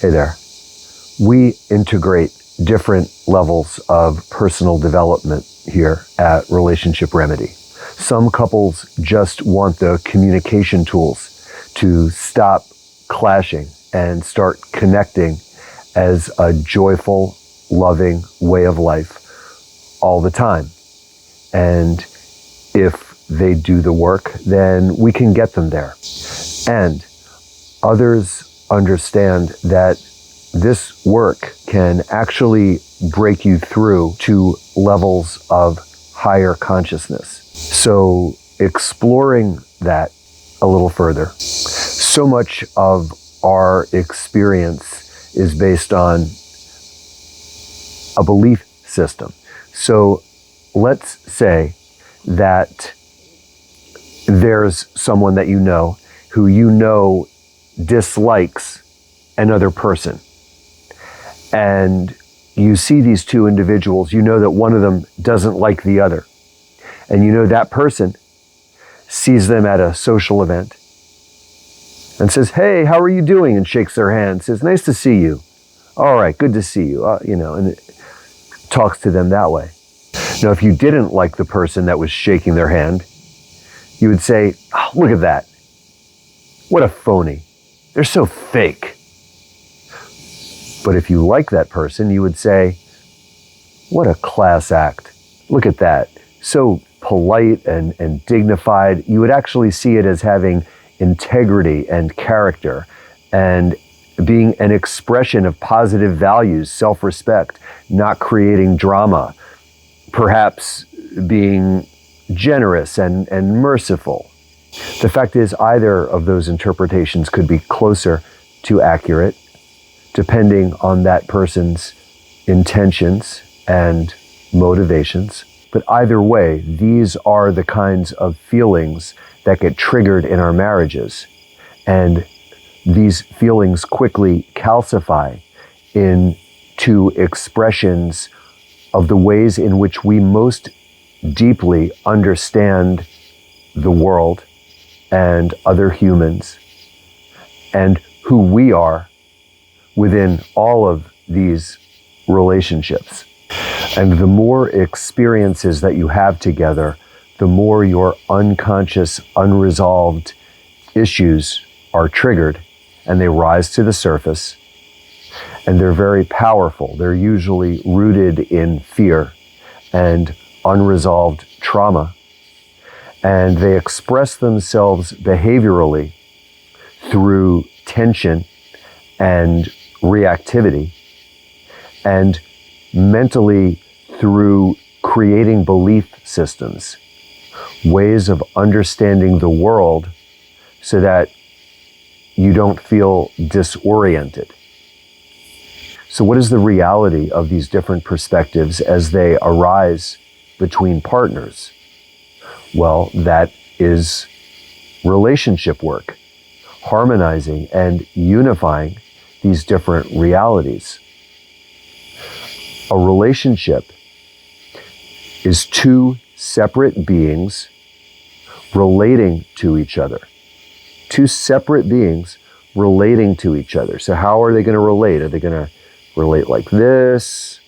Hey there. We integrate different levels of personal development here at Relationship Remedy. Some couples just want the communication tools to stop clashing and start connecting as a joyful, loving way of life all the time. And if they do the work, then we can get them there. And others understand that this work can actually break you through to levels of higher consciousness. So exploring that a little further. So much of our experience is based on a belief system. So let's say that there's someone that you know who dislikes another person. And you see these two individuals, you know that one of them doesn't like the other. And you know that person sees them at a social event and says, "Hey, how are you doing?" and shakes their hand, says, "Nice to see you." "All right, good to see you." And talks to them that way. Now, if you didn't like the person that was shaking their hand, you would say, "Oh, look at that. What a phony. They're so fake." But if you like that person, you would say, "What a class act. Look at that. So polite and dignified." You would actually see it as having integrity and character and being an expression of positive values, self-respect, not creating drama, perhaps being generous and merciful. The fact is, either of those interpretations could be closer to accurate, depending on that person's intentions and motivations. But either way, these are the kinds of feelings that get triggered in our marriages. And these feelings quickly calcify into expressions of the ways in which we most deeply understand the world and other humans and who we are within all of these relationships. And the more experiences that you have together, the more your unconscious, unresolved issues are triggered and they rise to the surface. And they're very powerful. They're usually rooted in fear and unresolved trauma. And they express themselves behaviorally through tension and reactivity, and mentally through creating belief systems, ways of understanding the world so that you don't feel disoriented. So what is the reality of these different perspectives as they arise between partners? Well, that is relationship work, harmonizing and unifying these different realities. A relationship is two separate beings relating to each other. Two separate beings relating to each other. So how are they going to relate? Are they going to relate like this?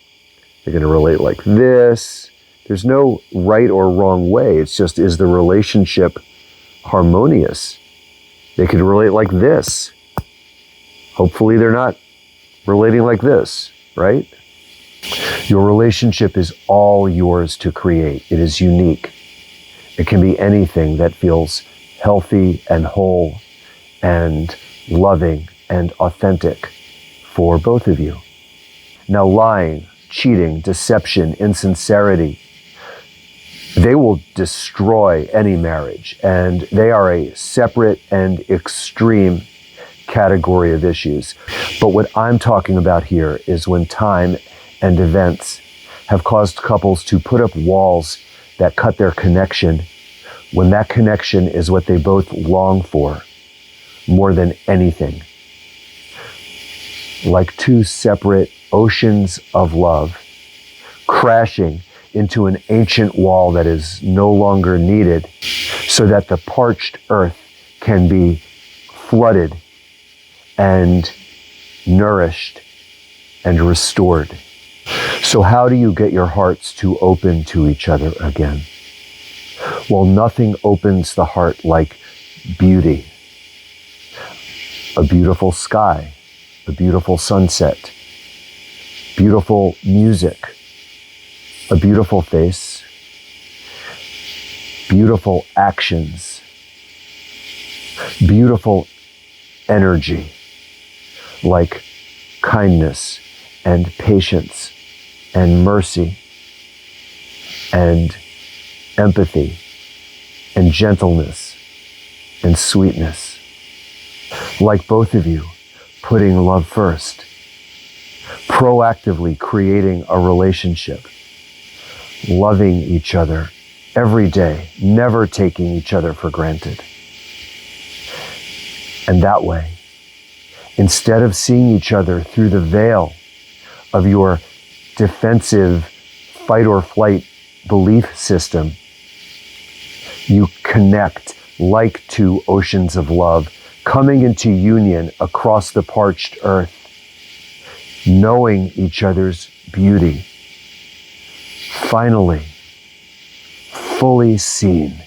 They're going to relate like this? There's no right or wrong way. It's just, is the relationship harmonious? They could relate like this. Hopefully they're not relating like this, right? Your relationship is all yours to create. It is unique. It can be anything that feels healthy and whole and loving and authentic for both of you. Now, lying, cheating, deception, insincerity, they will destroy any marriage, and they are a separate and extreme category of issues. But what I'm talking about here is when time and events have caused couples to put up walls that cut their connection, when that connection is what they both long for more than anything. Like two separate oceans of love crashing into an ancient wall that is no longer needed, so that the parched earth can be flooded and nourished, and restored. So how do you get your hearts to open to each other again? Well, nothing opens the heart like beauty. A beautiful sky, a beautiful sunset, beautiful music, a beautiful face, beautiful actions, beautiful energy, like kindness and patience and mercy and empathy and gentleness and sweetness. Like both of you, putting love first, proactively creating a relationship, loving each other every day, never taking each other for granted. And that way, instead of seeing each other through the veil of your defensive fight or flight belief system, you connect like two oceans of love, coming into union across the parched earth, knowing each other's beauty, finally, fully seen